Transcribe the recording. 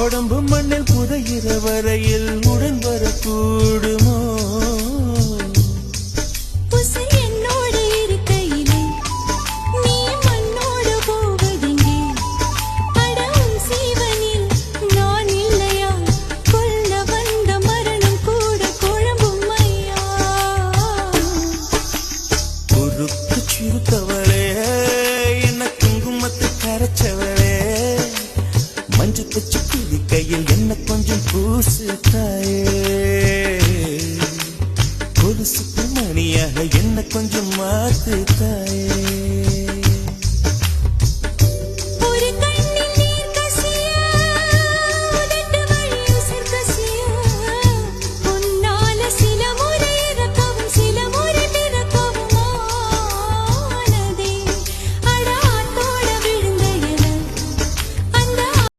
உடம்பு மண்ணில் புதைகிற வரையில் உடன் வரக்கூடுமோ? சிறுத்தவளே, என்ன குங்குமத்தை கரைச்சவளே, மஞ்சள் தச்சு கிளி கையில் என்ன கொஞ்சம் பூசு தாயே, கொலுசுக்கு மணியாக என்ன கொஞ்சம் மாத்து தாயே.